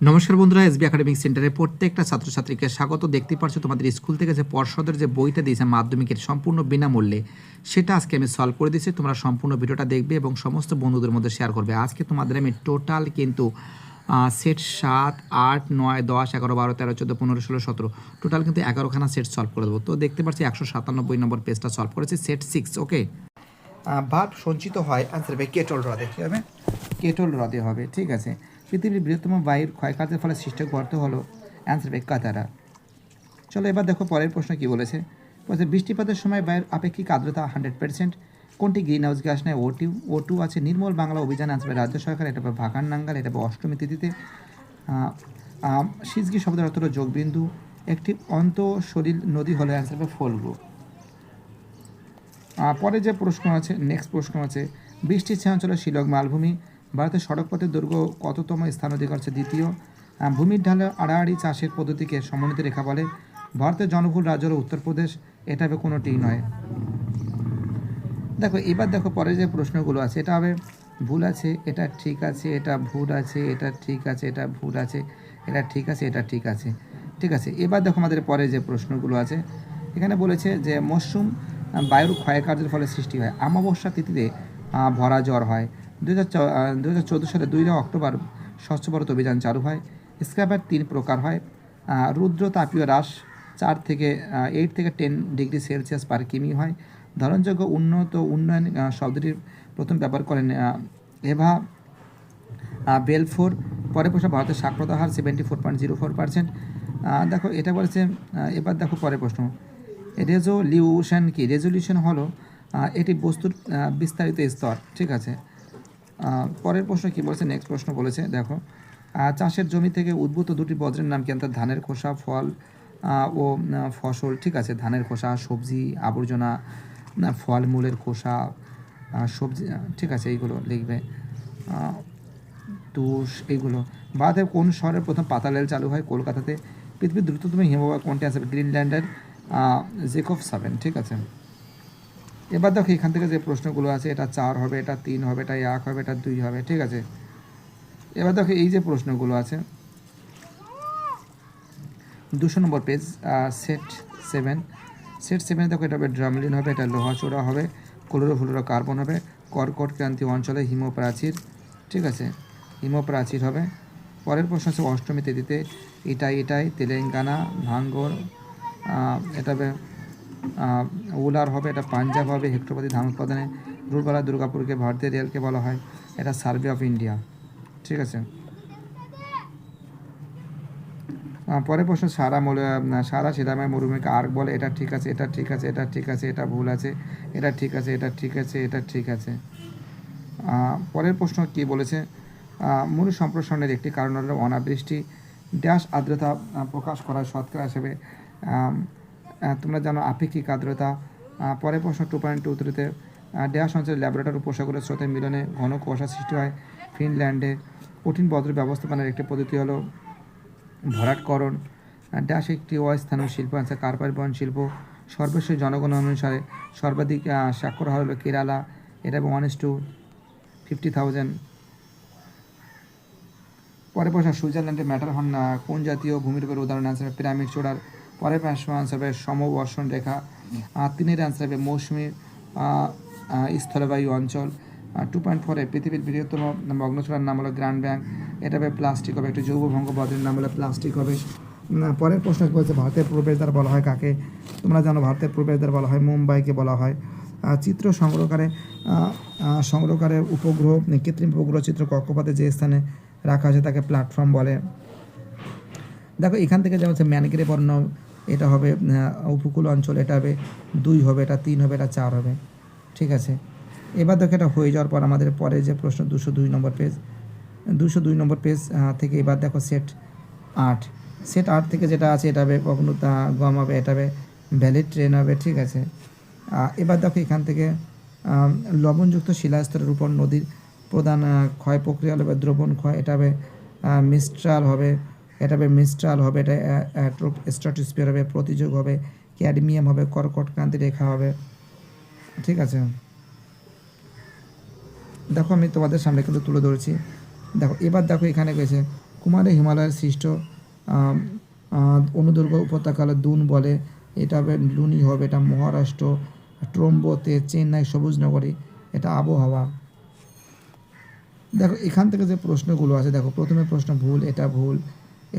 নমস্কার বন্ধুরা, SB academic সেন্টারে প্রত্যেকটা ছাত্রছাত্রীকে স্বাগত। দেখতে পাচ্ছ তোমাদের স্কুল থেকে যে পর্ষদের যে বইটা দিয়েছে মাধ্যমিকের সম্পূর্ণ বিনামূল্যে, সেটা আজকে আমি সলভ করে দিয়েছি। তোমরা সম্পূর্ণ ভিডিওটা দেখবে এবং সমস্ত বন্ধুদের মধ্যে শেয়ার করবে। আজকে তোমাদের আমি টোটাল কিন্তু সেট 7, 8, 9, 10, 11, 12, 13, 14, 15, 16, 17 টোটাল কিন্তু 11খানা সেট সলভ করে দেবো। তো দেখতে পাচ্ছি 197 নম্বর পেজটা সলভ করেছি, সেট 6। ওকে, ভাব সঞ্চিত হয় অ্যান্সার হবে কেটল হ্রদে। কী হবে? কেটল হ্রদে হবে। ঠিক আছে। পৃথিবীর বৃহত্তম বায়ুর ক্ষয়কার্যের ফলে সৃষ্ট গর্ত হলো অ্যান্সার হবে কাতারা। চলো এবার দেখো পরের প্রশ্ন কি বলেছে। বলছে বৃষ্টিপাতের সময় বায়ুর আপেক্ষিক আর্দ্রতা 100%। কোনটি গ্রিন হাউস গ্যাস নেয়? ও টু আছে। নির্মল বাংলা অভিযান অ্যান্সার হবে রাজ্য সরকার, এটা হবে ভাগান নাঙ্গাল, এটা হবে অষ্টমী তিথিতে। সিজগি শব্দের অর্থ হলো যোগবিন্দু। একটি অন্তঃসলিল নদী হলো অ্যান্সার হবে ফল্গু। পরে যে প্রশ্ন আছে, নেক্সট প্রশ্ন আছে, বৃষ্টির ছায়া অঞ্চলে শিলং মালভূমি। ভারতের সড়কপথের দৈর্ঘ্য কততম স্থান অধিকার হচ্ছে? দ্বিতীয়। ভূমির ঢালে আড়াআড়ি চাষের পদ্ধতিকে সমন্বিত রেখা বলে। ভারতের জনবহুল রাজ্য হলো উত্তরপ্রদেশ, এটা হবে কোনোটিই নয়। দেখো এবার দেখো পরে যে প্রশ্নগুলো আছে, এটা হবে ভুল আছে, এটা ঠিক আছে, এটা ভুল আছে, এটা ঠিক আছে, এটা ভুল আছে, এটা ঠিক আছে, এটা ঠিক আছে। ঠিক আছে, এবার দেখো আমাদের পরে যে প্রশ্নগুলো আছে, এখানে বলেছে যে মরশুম বায়ুর ক্ষয়কার্যের ফলে সৃষ্টি হয়। অমাবস্যা তিথিতে ভরা জ্বর হয়। 2014 সালে 2 অক্টোবর স্বচ্ছ ভারত অভিযান চালু হয়। স্ক্র্যাপার 3 প্রকার হয়। রুদ্র তাপীয় হ্রাস 8 থেকে 10 ডিগ্রি সেলসিয়াস পার কিমি হয়। ধারণযোগ্য উন্নত উন্নয়ন শব্দটি প্রথম ব্যবহার করেন এভা বেলফোর। পরে প্রশ্ন, ভারতের সাক্ষরতা হার 74.04%। দেখো এটা বলেছে। এবার দেখো পরের প্রশ্ন, রেজোলিউশন কি? রেজলিউশন হলো এটি বস্তুর বিস্তারিত স্তর। ঠিক আছে। পরের প্রশ্ন কি বলেছে, নেক্সট প্রশ্ন বলেছে দেখো, চাষের জমি থেকে উদ্ভূত দুটি বজ্রের নাম কি? অর্থাৎ ধানের খোসা, ফল ও ফসল। ঠিক আছে, ধানের খোসা, সবজি আবর্জনা, ফলমূলের খোসা, সবজি। ঠিক আছে, এইগুলো লিখবে। তুষ এইগুলো। ভারতের কোন শহরের প্রথম পাতাল রেল চালু হয়? কলকাতাতে। পৃথিবীর দ্রুততম হিমবাহ কোনটি? আছে গ্রিনল্যান্ডের জেকব 7। ঠিক আছে। এবার দেখো এখান থেকে যে প্রশ্নগুলো আছে, এটা 4 হবে, এটা 3 হবে, এটা 1 হবে, এটা 2 হবে। ঠিক আছে। এবার দেখো এই যে প্রশ্নগুলো আছে, 200 নম্বর পেজ, সেট 7। সেট 7 দেখো, এটা হবে ড্রামলিন হবে, এটা লোহা চূড়া হবে, ক্লোরোফ্লোরো কার্বন হবে, কর্কট ক্রান্তীয় অঞ্চলে হিমপ্রাচীর। ঠিক আছে, হিমপ্রাচীর হবে। পরের প্রশ্ন আছে অষ্টমী তিথিতে। এটাই তেলেঙ্গানা, ভাঙ্গর, এটা হবে উলার হবে, এটা পাঞ্জাব হবে। হেক্টরপ্রতি ধান উৎপাদনে রুরবালা দুর্গাপুরকে ভারতীয় রেলকে বলা হয়, এটা সার্ভে অফ ইন্ডিয়া। ঠিক আছে। পরের প্রশ্ন, সারা সিদামায় মরুভূমিকে আর্ক বলে, এটা ঠিক আছে, এটা ঠিক আছে, এটা ঠিক আছে, এটা ভুল আছে, এটা ঠিক আছে, এটা ঠিক আছে, এটা ঠিক আছে। পরের প্রশ্ন কি বলেছে, মরু সম্প্রসারণের একটি কারণ হলো অনাবৃষ্টি। ড্যাশ আর্দ্রতা প্রকাশ করা শতকরা হিসেবে তোমরা জানো আপেক্ষিক আর্দ্রতা। পরের প্রশ্ন 2.23-তে ড্যাশ অঞ্চলে ল্যাবরেটরি উপসাগরের স্রোতের মিলনে ঘন কুয়াশা সৃষ্টি হয় ফিনল্যান্ডে। কঠিন বজ্র ব্যবস্থাপনার একটি পদ্ধতি হলো ভরাটকরণ। ড্যাশ একটি অস্থানীয় শিল্প আছে কার্পাস বহন শিল্প। সর্বশেষ জনগণ অনুসারে সর্বাধিক স্বাক্ষর হার হলো কেরালা, এটা 1:50,000। পরের প্রশ্ন, সুইজারল্যান্ডে ম্যাটারহর্ন কোন জাতীয় ভূমিরূপের উদাহরণ? আনসার হবে পিরামিড চূড়ার। পরের প্রশ্ন আনসার হবে সমবর্ষণ রেখা। 3-এর আনসার হবে মৌসুমী স্থলবায়ু অঞ্চল। 2.4-এ পৃথিবীর বৃহত্তম ভগ্নচূড়ার নাম হলো গ্র্যান্ড ব্যাংক, এটা হবে প্লাস্টিক হবে। একটি যৌবভঙ্গ বদ্রের নাম হলো প্লাস্টিক হবে। পরের প্রশ্ন বলছে ভারতের প্রবেশদ্বার বলা হয় কাকে? তোমরা জানো ভারতের প্রবেশদ্বার বলা হয় মুম্বাইকে বলা হয়। চিত্র সংগ্রহকারে উপগ্রহ, কৃত্রিম উপগ্রহ চিত্র কক্ষপথে যে স্থানে রাখা আছে তাকে প্ল্যাটফর্ম বলে। দেখো এখান থেকে যেমন হচ্ছে ম্যানগ্রেভ অরণ্য, এটা হবে উপকূল অঞ্চল, এটা হবে 2 হবে, এটা 3 হবে, এটা 4 হবে। ঠিক আছে। এবার দেখো এটা হয়ে যাওয়ার পর আমাদের পরে যে প্রশ্ন 202 নম্বর পেজ, 202 নম্বর পেজ থেকে এবার দেখো সেট 8। সেট 8 থেকে যেটা আছে এটা হবে অগ্নুতা গম হবে, এটা হবে ভ্যালিড ট্রেন হবে। ঠিক আছে। এবার দেখো এখান থেকে লবণযুক্ত শিলাস্তরের উপর নদীর প্রধান ক্ষয় প্রক্রিয়া হবে দ্রবণ ক্ষয়, এটা হবে মিস্ট্রাল হবে, এটা হবে মিস্ট্রাল হবে, এটা স্ট্র্যাটোস্ফিয়ার হবে, প্রতিযোগ হবে, ক্যাডমিয়াম হবে, কর্কট ক্রান্তি রেখা হবে। ঠিক আছে। দেখো আমি তোমাদের সামনে কিন্তু তুলে ধরেছি। দেখো এবার দেখো এখানে গেছে কুমারে হিমালয়ের সৃষ্ট অনুদুর্গ উপত্যকা হলো দুন বলে, এটা হবে লুনি হবে, এটা মহারাষ্ট্র। ট্রম্বোতে চেন্নাই সবুজ নগরী, এটা আবহাওয়া। দেখো এখান থেকে যে প্রশ্নগুলো আছে, দেখো প্রথমে প্রশ্ন ভুল, এটা ভুল,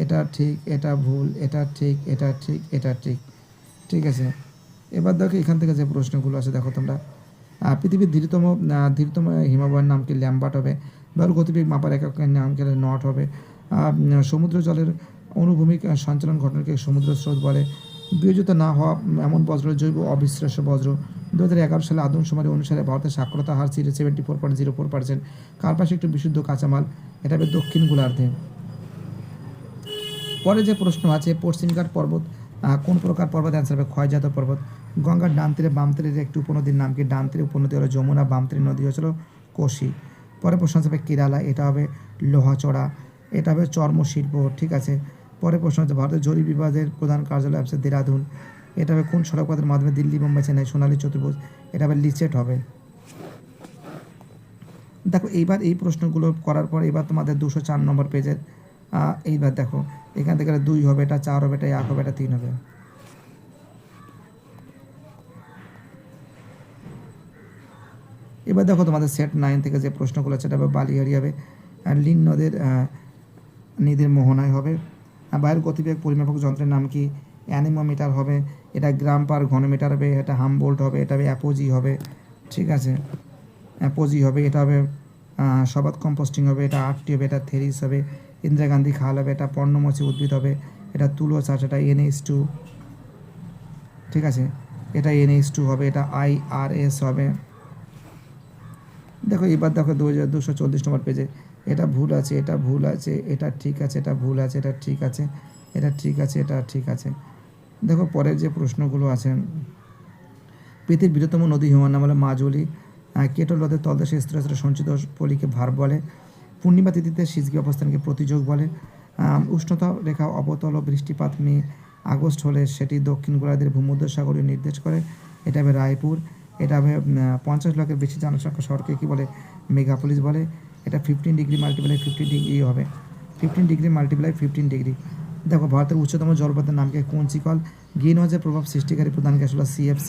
এটা ঠিক, এটা ভুল, এটা ঠিক, এটা ঠিক, এটা ঠিক, ঠিক আছে। এবার দেখো এখান থেকে যে প্রশ্নগুলো আছে, দেখো তোমরা পৃথিবীর ধীরতম হিমবাহের নাম কি? ল্যাম্বার্ট হবে। বায়ুর গতিবেগ মাপার এককের নাম কি? নট হবে। সমুদ্র জলের অনুভূমিক সঞ্চালন ঘটনাকে সমুদ্র স্রোত বলে। বিয়োজিত না হওয়া এমন বজ্র জৈব অবিশ্বাস্য বজ্র। 2011 সালে আদমশুমারি অনুসারে ভারতের সাক্ষরতা হার ছিল 74.04%। কার্পাস একটি বিশুদ্ধ কাঁচামাল, এটা হবে দক্ষিণ গোলার্ধে। পরে যে প্রশ্ন আছে, পশ্চিমঘাট পর্বত কোন প্রকার পর্বত? অ্যান্সার হবে ক্ষয়জাত পর্বত। গঙ্গার ডান তীরে বাম তীরের একটি উপনদীর নাম কি? ডান তীরে উপনদী হলো যমুনা, বাম তীরের নদী হচ্ছিল কোশি। পরে প্রশ্ন আছে কেরালা, এটা হবে লোহাচড়া, এটা হবে চর্মশিল্প, ঠিক আছে। পরে প্রশ্ন হচ্ছে ভারতের জরি বিভাগের প্রধান কার্যালয় আছে দেরাদুন, এটা হবে কোন সড়কপথের মাধ্যমে দিল্লি, মুম্বাই, চেন্নাই? সোনালী চতুর্ভুজ, এটা হবে লিচেট হবে। দেখো এইবার এই প্রশ্নগুলো করার পর এবার তোমাদের 204 নম্বর পেজের এইবার দেখো এখান থেকে 2 হবে, এটা 4 হবে, এটা 1 হবে, এটা 3 হবে। এবার দেখো তোমাদের সেট 9 থেকে যে প্রশ্নগুলো আছে, এটা হবে বালিহারি হবে, লিন নদীর মোহনায় হবে। বায়ুর গতিবেগ পরিমাপক যন্ত্রের নাম কি? অ্যানিমোমিটার হবে। এটা গ্রাম পার ঘনমিটার হবে, এটা হামবোল্ট হবে, এটা হবে অ্যাপোজি হবে, ঠিক আছে, অ্যাপোজি হবে। এটা হবে সবাত কম্পোস্টিং হবে, এটা 8টি হবে, এটা থেরিস হবে। ইন্দিরা গান্ধী খাল হবে, এটা পর্ণমোচী উদ্ভিদ হবে, এটা তুলো চাষ, এটা NH2, ঠিক আছে, এটা NH2 হবে, এটা IRS হবে। দেখো এবার দেখো 2240 নম্বর পেজে, এটা ভুল আছে, এটা ভুল আছে, এটা ঠিক আছে, এটা ভুল আছে, এটা ঠিক আছে, এটা ঠিক আছে, এটা ঠিক আছে। দেখো পরের যে প্রশ্নগুলো আছে, পৃথিবীর বৃহত্তম নদী হিমার নাম হলো মাজুলি। কেটল হ্রদের তলদেশে স্তরে স্তরে সঞ্চিত পলিকে ভার বলে। পূর্ণিমা তিথিতে সিজগি অবস্থানকে প্রতিযোগ বলে। উষ্ণতা রেখা অবতল ও বৃষ্টিপাত মে আগস্ট হলে সেটি দক্ষিণ গোলার্ধের ভূমধ্যসাগরীয় নির্দেশ করে, এটা হবে রায়পুর। এটা হবে 50 লাখের বেশি জনসংখ্যা শহরকে কী বলে? মেগাপলিস বলে। এটা 15 ডিগ্রি মাল্টিপ্লাই 15 ডিগ্রি হবে, 15 ডিগ্রি মাল্টিপ্লাই 15 ডিগ্রি। দেখো ভারতের উচ্চতম জলপথের নামকে কুঞ্চিকল। গ্রিন হাউসের প্রভাব সৃষ্টিকারী প্রধান গ্যাস হলো CFC,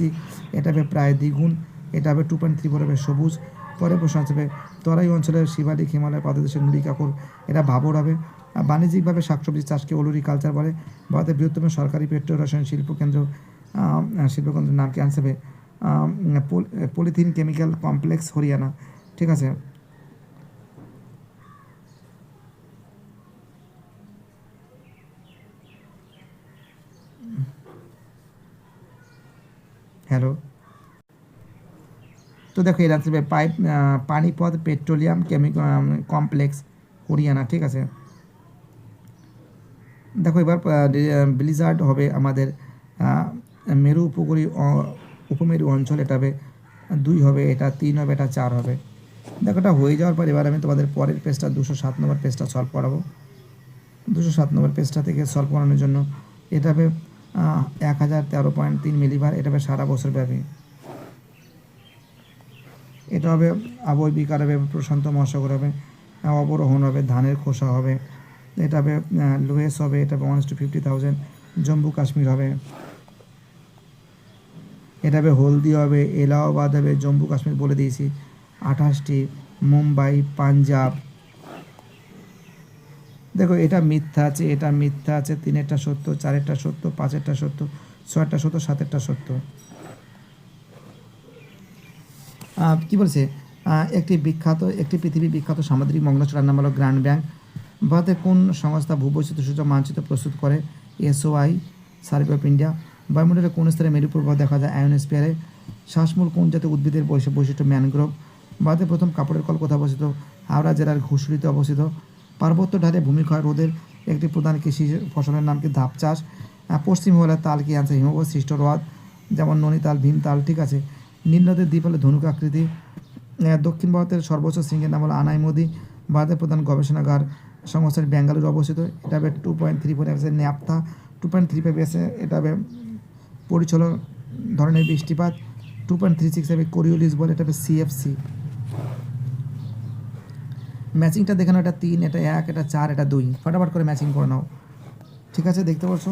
এটা হবে প্রায় দ্বিগুণ, এটা হবে 2.34 হবে সবুজ। পরে প্রশ্ন আসবে তরাই অঞ্চলের শিবালিক হিমালয় পাদদেশের নুড়ি কাকর, এটা ভাবর হবে। বাণিজ্যিকভাবে শাকসবজি চাষকে অলুরি কালচার বলে। ভারতের বৃহত্তম সরকারি পেট্রো রসায়ন শিল্পকেন্দ্রের নাম কি? আনসার হবে পলিথিন কেমিক্যাল কমপ্লেক্স হরিয়ানা, ঠিক আছে। হ্যালো, তো দেখো এর আনসার হবে পানিপথ পেট্রোলিয়াম কমপ্লেক্স হরিয়ানা, ঠিক আছে। দেখো এবার ব্লিজার্ড হবে আমাদের মেরু উপমেরু অঞ্চল, এটা হবে 2 হবে, এটা 3 হবে, এটা 4 হবে। দেখো এটা হয়ে যাওয়ার পর এবার আমি তোমাদের পরের পেজটা 207 নম্বর পেজটা সলভ করাবো। 207 নম্বর পেজটা থেকে সলভ করানোর জন্য এটা হবে 1013.3 মিলিবার, এটা হবে সারা বছর ব্যাপী। এটা হবে আবয় বিকার হবে, প্রশান্ত মহাসাগর হবে, অবরোহণ হবে, ধানের খোসা হবে, এটা হবে লোয়েস হবে, এটা হবে 1:50,000, জম্মু কাশ্মীর হবে, এটা হবে হলদি হবে, এলাহাবাদ হবে, জম্মু কাশ্মীর বলে দিয়েছি 28টি, মুম্বাই, পাঞ্জাব। দেখো এটা মিথ্যা আছে, এটা মিথ্যা আছে, 3-এরটা সত্য, 4-এরটা সত্য, 5-এরটা সত্য, 6-এরটা সত্য, 7-এরটা সত্য। কি বলছে? একটি পৃথিবী বিখ্যাত সামুদ্রিক মগ্নচড়ার নাম হলো গ্র্যান্ড ব্যাংক। ভারতের কোন সংস্থা ভূবৈচিত্র্য সূচক মানচিত্র প্রস্তুত করে? SOI, survey of India. বায়ুমণ্ডলের কোন স্তরে মেরু প্রবাহ দেখা যায়? আয়োনোস্ফিয়ারে। শ্বাসমূল কোন জাতীয় উদ্ভিদের বৈশিষ্ট্য? ম্যানগ্রোভ। ভারতের প্রথম কাপড়ের কল কোথায় অবস্থিত? হাওড়া জেলার ঘুষুরিতে অবস্থিত। পার্বত্য ঢালে ভূমিক্ষয় রোধের একটি প্রধান কৃষি ফসলের নাম কি? ধাপ চাষ। পশ্চিম হিমালয়ের তাল কি? আনসার হিমবাহ সৃষ্ট হ্রদ, যেমন নৈনিতাল, ভীমতাল, ঠিক আছে। নীল নদের দ্বীপ হলো ধনুক আকৃতি। দক্ষিণ ভারতের সর্বোচ্চ শৃঙ্গের নাম হলো আনাইমদি। ভারতের প্রধান গবেষণাগার সংস্থাটি ব্যাঙ্গালুরু অবস্থিত, এটা হবে 2.34 আছে ন্যাপথা, 2.35 আছে এটা হবে পরিচালন ধরনের বৃষ্টিপাত, 2.36 হবে কোরিওলিস বলে, এটা হবে CFC। ম্যাচিংটা দেখে নাও, এটা 3, এটা 1, এটা 4, এটা 2, ফটাফট করে ম্যাচিং করে নাও। ঠিক আছে, দেখতে পাচ্ছ?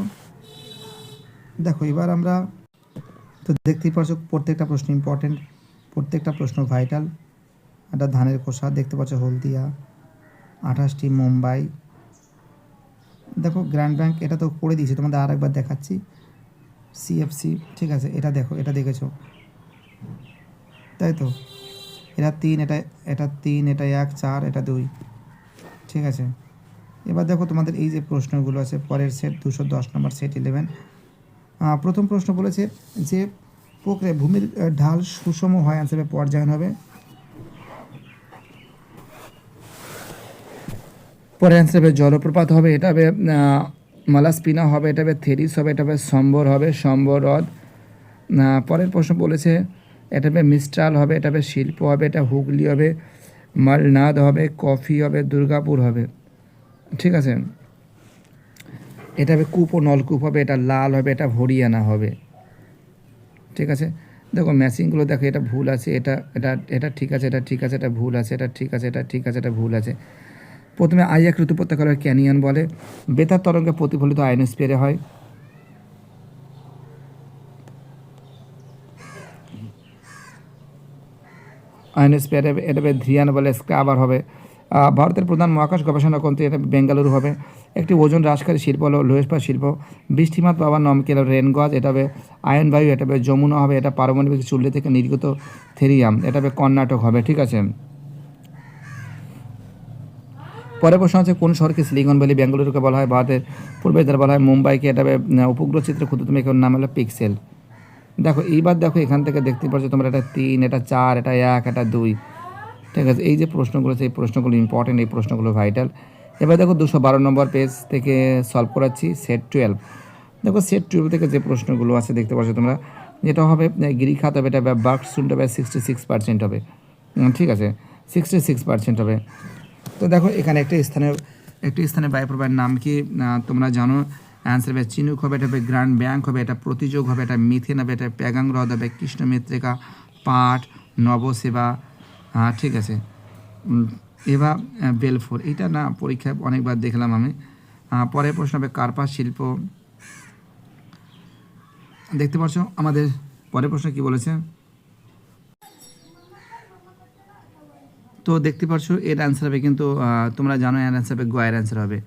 দেখো এবার আমরা তো দেখতেই পাচ্ছ প্রত্যেকটা প্রশ্ন ইম্পর্টেন্ট, প্রত্যেকটা প্রশ্ন ভাইটাল। একটা ধানের খোসা দেখতে পাচ্ছ, হলদিয়া, 28টি মুম্বাই। দেখো গ্র্যান্ড ব্যাংক, এটা তো পড়ে দিয়েছি, তোমাদের আর একবার দেখাচ্ছি। সিএফসি, ঠিক আছে, এটা দেখো, এটা দেখেছো তাই তো? এটা 3, এটা 3, এটা 1, 4, এটা 2, ঠিক আছে। এবার দেখো তোমাদের এই যে প্রশ্নগুলো আছে পরের সেট 210 নম্বর সেট 11। প্রথম প্রশ্ন বলেছে যে প্রক্রিয়ায় ভূমির ঢাল সুষম হয়, অ্যান্সারে পর্যায়ন হবে। পরে অ্যান্সার হবে জলপ্রপাত হবে, এটা হবে মালাস্পিনা হবে, এটা হবে থেরিস হবে, এটা হবে সম্বর হবে, সম্বর হ্রদ। পরের প্রশ্ন বলেছে এটা হবে মিস্ট্রাল হবে, এটা হবে শিল্প হবে, এটা হুগলি হবে, মালনাদ হবে, কফি হবে, দুর্গাপুর হবে, ঠিক আছে। এটা হবে কূপ ও নলকূপ হবে, এটা লাল হবে, এটা হরিয়ানা হবে, ঠিক আছে। দেখো ম্যাচিংগুলো দেখো, এটা ভুল আছে, এটা এটা এটা ঠিক আছে, এটা ঠিক আছে, এটা ভুল আছে, এটা ঠিক আছে, এটা ঠিক আছে, এটা ভুল আছে। প্রথমে আইয়াক ঋতু উপত্যকার ক্যানিয়ন বলে, বেতার তরঙ্গে প্রতিফলিত আয়নোস্ফিয়ারে হয়। আয়নোস্ফিয়ারে এটা ধ্রিয়ান বলে, স্ক্রাবার হবে। ভারতের প্রধান মহাকাশ গবেষণা কেন্দ্র এটা বেঙ্গালুরু হবে। একটি ওজন হ্রাসকারী শিল্প হলো লোহেস্পাত শিল্প। বৃষ্টিমাত পাওয়ার নমকেল রেনগজ, এটা হবে আয়ন বায়ু, এটা হবে যমুনা হবে, এটা পারমাণবিক চুল্লি থেকে নির্গত থেরিয়াম, এটা হবে কর্ণাটক হবে, ঠিক আছে। পরের প্রশ্ন হচ্ছে কোন শহরকে সিলিকন ভ্যালি বেঙ্গালুরুকে বলা হয়? ভারতের পূর্বে যারা বলা হয় মুম্বাইকে, এটা হবে উপগ্রহ চিত্র ক্ষুদ্রতম এর নাম হলো পিক্সেল। দেখো এইবার দেখো এখান থেকে দেখতে পাচ্ছ তোমরা, এটা 3, এটা 4, এটা 1, এটা 2, ঠিক আছে। এই যে প্রশ্নগুলো আছে এই প্রশ্নগুলো ইম্পর্টেন্ট, এই প্রশ্নগুলো ভাইটাল। এবার দেখো 212 নম্বর পেজ থেকে সলভ করাচ্ছি সেট 12। দেখো সেট 12 থেকে যে প্রশ্নগুলো আছে দেখতে পাচ্ছ তোমরা, যেটা হবে গ্রিক হাত হবে, এটা হবে বার্কসুন্ড হবে, 66% হবে, ঠিক আছে, 66% হবে। তো দেখো এখানে একটি স্থানে বায়ুপ্রবাহের নাম কি তোমরা জানো? অ্যান্সার হবে চিনুক হবে, এটা হবে গ্র্যান্ড ব্যাংক হবে, এটা প্রতিযোগ হবে, এটা মিথেন হবে, এটা প্যাগাং হ্রদ হবে, কৃষ্ণমিত্রিকা, পাট, নবসেবা, ঠিক আছে। এবার বেলফোর, এটা না পরীক্ষায় অনেকবার দেখলাম আমি। পরের প্রশ্ন হবে কার্পাস শিল্প। দেখতে পাচ্ছ আমাদের পরের প্রশ্ন কি বলেছে, তো দেখতে পাচ্ছ এর অ্যান্সার হবে কিন্তু তোমরা জানো এর অ্যান্সার হবে গয়ের অ্যান্সার হবে,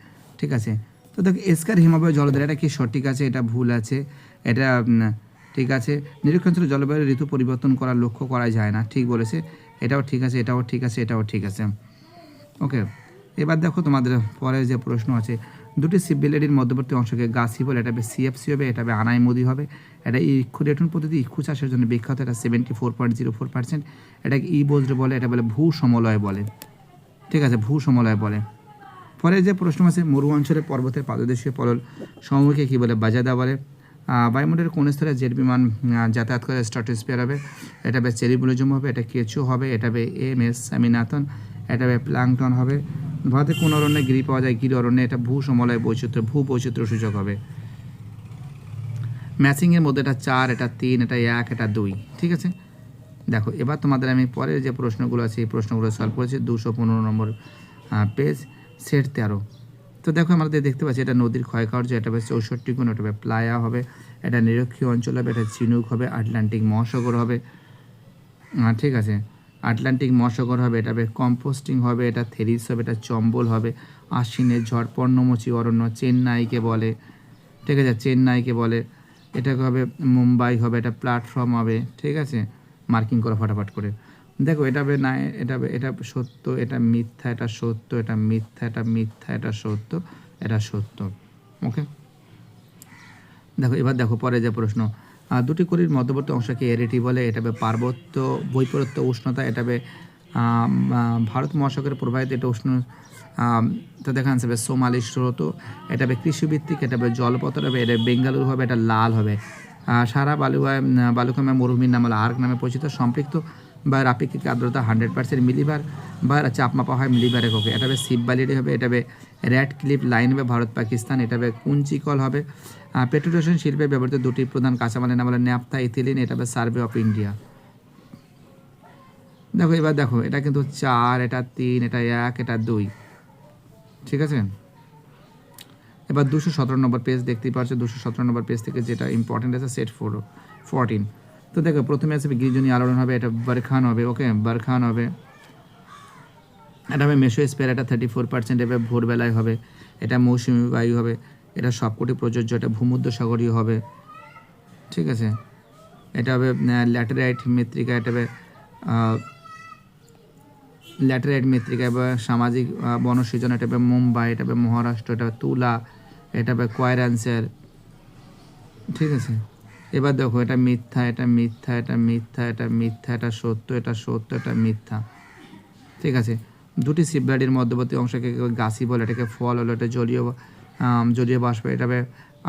ঠিক আছে। তো দেখো এসকার হিমবাহ জলধারা, এটা কি সঠিক আছে, এটা ভুল আছে, এটা ঠিক আছে। নিরক্ষাঞ্চলে জলবায়ু ঋতু পরিবর্তন করার লক্ষ্য করা যায় না, ঠিক বলেছে, এটাও ঠিক আছে, এটাও ঠিক আছে, এটাও ঠিক আছে। ওকে, এবার দেখো তোমাদের পরে যে প্রশ্ন আছে, দুটি সিপবিলেডির মধ্যবর্তী অংশকে গাছি বলে, এটা হবে সিএফসি হবে, এটা হবে আনাইমুদি হবে, এটা ইক্ষু রেটন পদ্ধতি ইক্ষু চাষের জন্য বিখ্যাত, এটা 74.04%, এটাকে বজ্র বলে, এটা বলে ভূ সমলয় বলে, ঠিক আছে, ভূ সমলয় বলে। পরে যে প্রশ্ন আছে মরু অঞ্চলে পর্বতের পাদদেশীয় পলল সমূহকে কী বলে? বাজাদা বলে। বায়ুমণ্ডলের কোন স্তরে জেট বিমান যাতায়াত করে? স্ট্রাটোস্ফিয়ার হবে, এটা হবে চেরিবুলিজম হবে, এটা কেঁচো হবে, এটা হবে MS স্বামীনাথন, এটা হবে প্লাংটন হবে। ভারতে কোন অরণ্যে গিরি পাওয়া যায়? গিরি অরণ্যে, এটা ভূ সমলয় বৈচিত্র্য, ভূ বৈচিত্র্য সূচক হবে। ম্যাচিংয়ের মধ্যে এটা 4, এটা 3, এটা 1, এটা 2, ঠিক আছে। দেখো এবার তোমাদের আমি পরের যে প্রশ্নগুলো আছে এই প্রশ্নগুলো সলভ করেছি 215 নম্বর পেজ সেট 13। তো দেখো আমাদের দেখতে পাচ্ছি এটা নদীর ক্ষয়কার্য, এটা হবে 64 গুণ, এটা হবে প্লায়া হবে, এটা নিরক্ষীয় অঞ্চল হবে, এটা চিনুক হবে, আটলান্টিক মহাসাগর হবে, ঠিক আছে, আটলান্টিক মহাসাগর হবে, এটা হবে কম্পোস্টিং হবে, এটা থেরিস হবে, এটা চম্বল হবে, আশ্বিনের ঝড়, পর্ণমোচী অরণ্য, চেন্নাইকে বলে, ঠিক আছে, চেন্নাইকে বলে, এটাকে হবে মুম্বাই হবে, এটা প্ল্যাটফর্ম হবে, ঠিক আছে, মার্কিং করো ফটাফট করে। দেখো এটা হবে না, এটা সত্য, এটা মিথ্যা, এটা সত্য, এটা মিথ্যা, এটা মিথ্যা, এটা সত্য, এটা সত্য, ওকে। দেখো এবার দেখো পরে যে প্রশ্ন, দুটি কড়ির মধ্যবর্তী অংশকে এরিটি বলে, এটা হবে পার্বত্য বৈপরত্য উষ্ণতা, এটা হবে ভারত মহাসাগরের প্রবাহিত, এটা উষ্ণ, তো দেখা যাচ্ছে সোমালি স্রোত, এটা হবে কৃষিভিত্তিক, এটা হবে জলপথর হবে, এটা বেঙ্গালুরু হবে, এটা লাল হবে। সারা বালুকাময় মরুভূমির নাম হলো আর্ক নামে পরিচিত। সম্পৃক্ত বা আপেক্ষিক আর্দ্রতা 100%, মিলিবার বা চাপ মাপা হয় মিলিবার এককে, এটা হবে শিববালিডি হবে, এটা হবে র্যাড ক্লিপ লাইন হবে ভারত পাকিস্তান, এটা হবে কুঞ্চিকল হবে। পেট্রোলিয়াম শিল্পে ব্যবহৃত দুটি প্রধান কাঁচামালের নাম হলো ন্যাপথা ইথিলিন, এটা হবে সার্ভে অফ ইন্ডিয়া। দেখো এবার দেখো এটা কিন্তু 4, এটা 3, এটা 1, এটা 2, ঠিক আছে। এবার 217 নম্বর পেজ দেখতেই পাচ্ছ, 217 নম্বর পেজ থেকে যেটা ইম্পর্টেন্ট আছে সেট 14। তো দেখো প্রথমে আসবে গিরিজনী আলোড়ন হবে, এটা বারখান হবে, ওকে বারখান হবে। এটা হবে মেসোস্ফিয়ার, এটা 34%, এবার ভোরবেলায় হবে। এটা মৌসুমী বায়ু হবে, এটা সবকটি প্রযোজ্য, এটা ভূমধ্যসাগরীয় হবে, ঠিক আছে। এটা হবে ল্যাটেরাইট মৃত্তিকা, এটা হবে ল্যাটেরাইট মৃত্তিকা বা সামাজিক বনসৃজন, এটা হবে মুম্বাই, এটা হবে মহারাষ্ট্র, এটা তুলা, এটা হবে কোয়ারান্সের, ঠিক আছে। এবার দেখো এটা মিথ্যা, এটা মিথ্যা, এটা মিথ্যা, এটা মিথ্যা, এটা সত্য, এটা সত্য, এটা মিথ্যা, ঠিক আছে। দুটি শিববাড়ির মধ্যবর্তী অংশকে গাছি বলে, এটাকে ফল হলো, এটা জলীয় বাষ্প, এটা হবে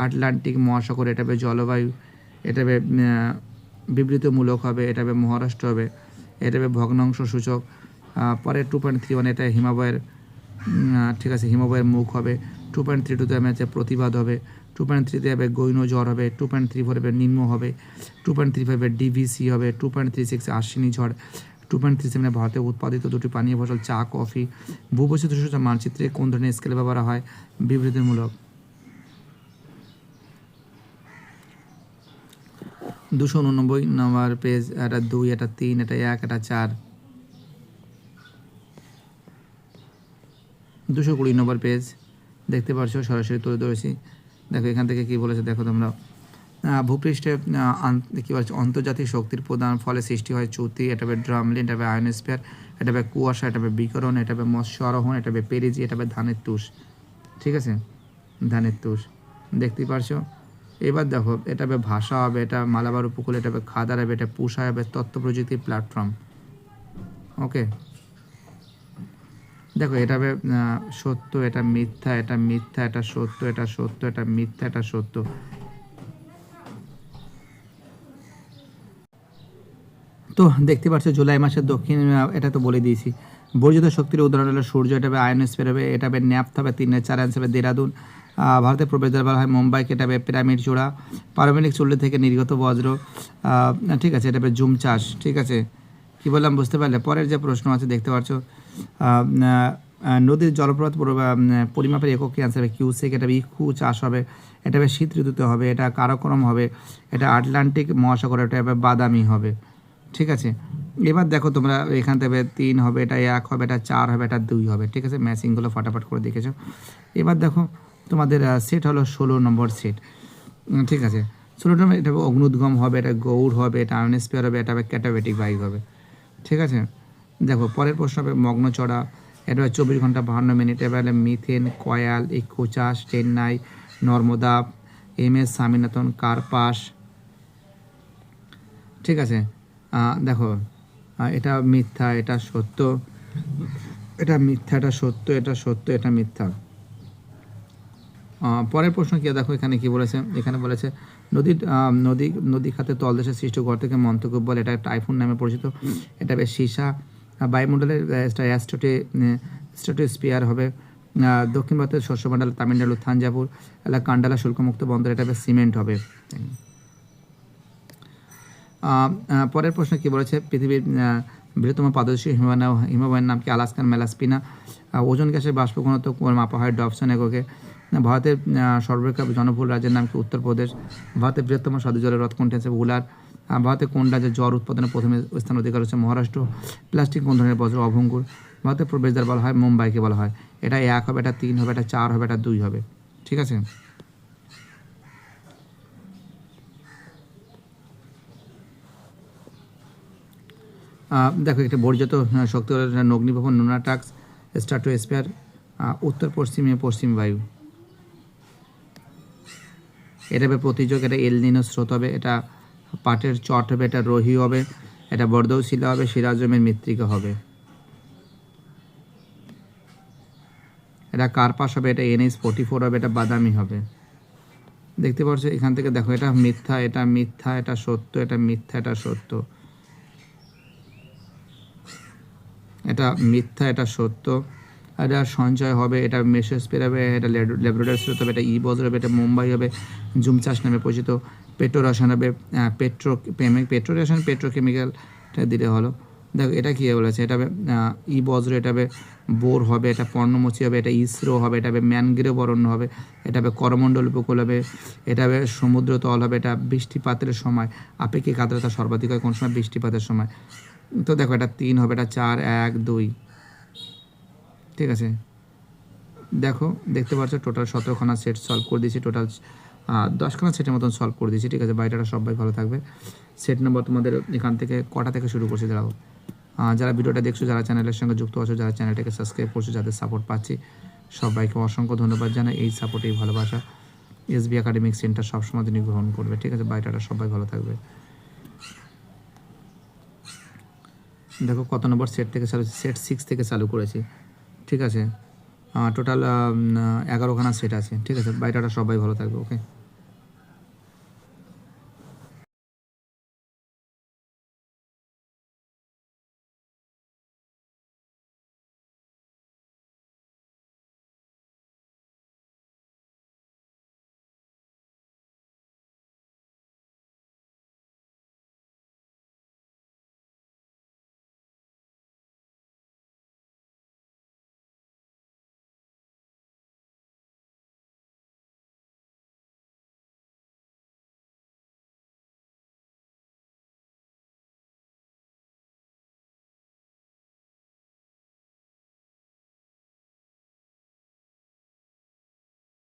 আটলান্টিক মহাসাগর, এটা হবে জলবায়ু, এটা হবে বিবৃতিমূলক হবে, এটা হবে মহারাষ্ট্র হবে, এটা হবে ভগ্নাংশ সূচক। পরে 2.31 এটা হিমালয়ের, ঠিক আছে, হিমালয়ের মুখ হবে। 2.32 হচ্ছে প্রতিবাদ হবে। 2.3 হবে গৈন জ্বর হবে। 2.34 হবে নিম্ন হবে। 2.35 হবে ডিভিসি হবে। 2.36 আশ্বিনী ঝড়। 2.37 ভারতে উৎপাদিত দুটি পানীয় ফসল চা কফি। ভূবৈচিত্র্য সূচক মানচিত্রে কোন ধরনের স্কেল ব্যবহার হয়? বিবৃতিমূলক। 289 নম্বর পেজ, এটা 2, এটা 3, এটা 1, এটা 4। 220 নম্বর পেজ দেখতে পাচ্ছ, সরাসরি তুলে ধরেছি। দেখো এখান থেকে কি বলেছে দেখো তোমরা। ভূপৃষ্ঠে কী বলছে, আন্তর্জাতিক শক্তির প্রদান ফলে সৃষ্টি হয় চ্যুতি, এটা হবে ড্রামলিন, এটা হবে আয়নোস্ফিয়ার, এটা হবে কুয়াশা, এটা হবে বিকরণ, এটা হবে মৎস্য আরোহণ, এটা হবে পেরিজি, এটা হবে ধানের তুষ, ঠিক আছে, ধানের তুষ দেখতেই পারছো। এবার দেখো এটা হবে ভাষা হবে, এটা মালাবার উপকূল, এটা হবে খাদার হবে, এটা পুষা হবে তথ্য প্রযুক্তি প্ল্যাটফর্ম, ওকে। দেখো এটা হবে সত্য, এটা মিথ্যা, এটা মিথ্যা, এটা সত্য, এটা সত্য, এটা মিথ্যা, এটা সত্য। তো দেখতে পাচ্ছ জুলাই মাসের দক্ষিণ, এটা তো বলে দিয়েছি। বর্জিত শক্তির উদাহরণ হলো সূর্য, এটা হবে আয়নোস্ফিয়ার হবে, এটা হবে ন্যাপথ হবে 3, 4 হবে দেরাদুন। ভারতের প্রবেশদ্বার বলা হয় মুম্বাইকে, এটা হবে পিরামিড চূড়া। পারমাণবিক চুল্লি থেকে নির্গত বজ্র, ঠিক আছে, এটা হবে জুম চাষ, ঠিক আছে। কি বললাম বুঝতে পারলে? পরের যে প্রশ্ন আছে দেখতে পাচ্ছ, নদীর জলপ্রপাত পরিমাপের একক কি আনসার হবে? কিউসেক, এটা হবে ইকু চাষ হবে, এটা হবে শীত ঋতুতে হবে, এটা কারাকরম হবে, এটা আটলান্টিক মহাসাগর, এটা হবে বাদামি হবে, ঠিক আছে। এবার দেখো তোমরা এখান থেকে 3 হবে, এটা 1 হবে, এটা 4 হবে, এটা 2 হবে, ঠিক আছে। ম্যাচিংগুলো ফাটাফাট করে দেখেছো। এবার দেখো তোমাদের সেট হলো 16 নম্বর সেট, ঠিক আছে। 16 নম্বর এটা হবে অগ্নুদ্গম হবে, এটা গৌড় হবে, এটা আয়নোস্ফিয়ার হবে, এটা হবে ক্যাটাবেটিক বায়ু হবে, ঠিক আছে। দেখো পরের প্রশ্ন হবে মগ্নচড়া, এটা হবে 24 ঘন্টা 52 মিনিট। এবার মিথেন, কয়াল, ইকো চাষ, চেন্নাই, নর্মদা, MS স্বামীনাথন, কার্পাস, ঠিক আছে। দেখো এটা মিথ্যা, এটা সত্য, এটা মিথ্যা, এটা সত্য, এটা সত্য, এটা মিথ্যা। পরের প্রশ্ন কি দেখো এখানে কি বলেছে, এখানে বলেছে নদী খাতে তলদেশে সৃষ্ট গর্ত থেকে মন্তব্য বলে, এটা টাইফুন নামে পরিচিত, এটা বেশ সীসা। বায়ুমণ্ডলের স্ট্র্যাটোস্ফিয়ার হবে। দক্ষিণ ভারতের শস্য ভাণ্ডার তামিলনাড়ু থাঞ্জাভুর, এলাকা কান্ডালা শুল্কমুক্ত বন্দর, এটা সিমেন্ট হবে। পরের প্রশ্ন কি বলেছে, পৃথিবীর বৃহত্তম পাদদেশীয় হিমবাহের নাম কি? আলাস্কান ম্যালাস্পিনা। ওজন গ্যাসের বাষ্প ঘনত্ব মাপা হয় ডবসন এককে। ভারতের সর্বাপেক্ষা জনবহুল রাজ্যের নাম কি? উত্তরপ্রদেশ। ভারতের বৃহত্তম সাধু জলের হ্রদ কোনটি আছে? উলার। ভারতের কোন রাজ্যে জ্বর উৎপাদনে প্রথমে স্থান অধিকার হচ্ছে? মহারাষ্ট্র। প্লাস্টিক কোন ধরনের বজ্র? অভঙ্গুর। ভারতের প্রবেশদ্বার বলা হয় মুম্বাইকে বলা হয়। এটা 1 হবে, এটা 3 হবে, এটা 4 হবে, এটা 2 হবে, ঠিক আছে। দেখো একটা বর্জিত শক্তি হল অগ্নিভবন, নুনাটাক্স, স্ট্র্যাটোস্ফিয়ার, উত্তর পশ্চিম বায়ু। এটা হবে প্রতিযোগ, এটা এল নিনো স্রোত হবে, এটা পাটের চট হবে, এটা রোহি হবে, এটা বর্দৌশিলা হবে, সিরাজমের মৃত্তিকা হবে, এটা কার্পাস হবে, এটা NH44 হবে, এটা বাদামি হবে। দেখতে পাচ্ছ এখান থেকে দেখো এটা মিথ্যা, এটা মিথ্যা, এটা সত্য, এটা মিথ্যা, এটা সত্য, এটা মিথ্যা, এটা সত্য। এটা সঞ্চয় হবে, এটা মেসোস্ফিয়ার হবে, এটা ল্যাব্রাডর স্রোত হবে, এটা বজ্র হবে, এটা মুম্বাই হবে, জুম চাষ নামে পরিচিত। পেট্রো রসায়ন হবে পেট্রোকেমিক্যাল, দিলে হলো। দেখো এটা কী বলেছে, এটা হবে ই বজ্র, এটা হবে বোর হবে, এটা পর্ণমোচী হবে, এটা ইসরো হবে, এটা হবে ম্যানগ্রোভ অরণ্য হবে, এটা হবে করমণ্ডল উপকূল হবে, এটা হবে সমুদ্র তল হবে, এটা বৃষ্টিপাতের সময় আপেক্ষিক আর্দ্রতা সর্বাধিক হয় কোন সময়, বৃষ্টিপাতের সময়। তো দেখো এটা 3 হবে, এটা 4, 1, 2, ঠিক আছে। দেখো দেখতে পাচ্ছ টোটাল 17খানা সেট সলভ করে দিয়েছি, টোটাল 10খানা সেটের মতন সলভ করে দিয়েছি, ঠিক আছে। বাইরেটা সবাই ভালো থাকবে। সেট নম্বর তোমাদের এখান থেকে কটা থেকে শুরু করছি দাঁড়াবো। যারা ভিডিওটা দেখছো, যারা চ্যানেলের সঙ্গে যুক্ত আছো, যারা চ্যানেলটাকে সাবস্ক্রাইব করছো, যাদের সাপোর্ট পাচ্ছি, সবাইকে অসংখ্য ধন্যবাদ জানাই। এই সাপোর্ট, এই ভালোবাসা এসবি একাডেমিক সেন্টার সবসময় তিনি গ্রহণ করবে, ঠিক আছে। বাইরেটা সবাই ভালো থাকবে। দেখো কত নম্বর সেট থেকে চালু, সেট 6 থেকে চালু করেছি, ঠিক আছে। টোটাল 11খানা সেট আছে, ঠিক আছে। বাইরেটা সবাই ভালো থাকবে, ওকে।